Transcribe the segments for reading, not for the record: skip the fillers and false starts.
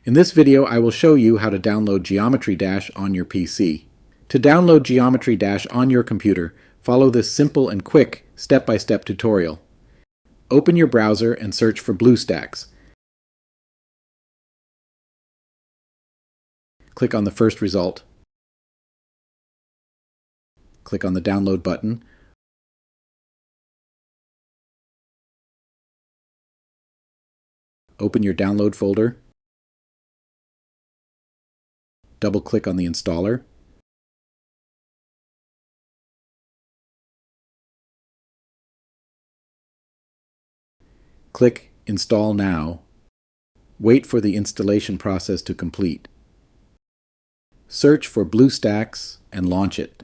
In this video, I will show you how to download Geometry Dash on your PC. To download Geometry Dash on your computer, follow this simple and quick step-by-step tutorial. Open your browser and search for BlueStacks. Click on the first result. Click on the download button. Open your download folder. Double-click on the installer. Click Install Now. Wait for the installation process to complete. Search for BlueStacks and launch it.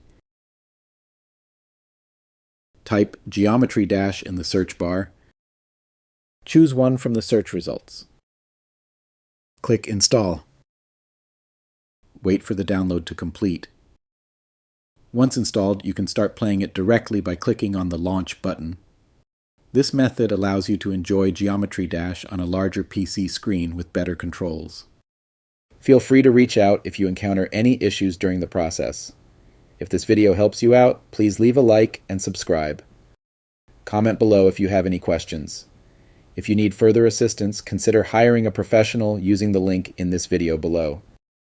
Type Geometry Dash in the search bar. Choose one from the search results. Click Install. Wait for the download to complete. Once installed, you can start playing it directly by clicking on the Launch button. This method allows you to enjoy Geometry Dash on a larger PC screen with better controls. Feel free to reach out if you encounter any issues during the process. If this video helps you out, please leave a like and subscribe. Comment below if you have any questions. If you need further assistance, consider hiring a professional using the link in this video below.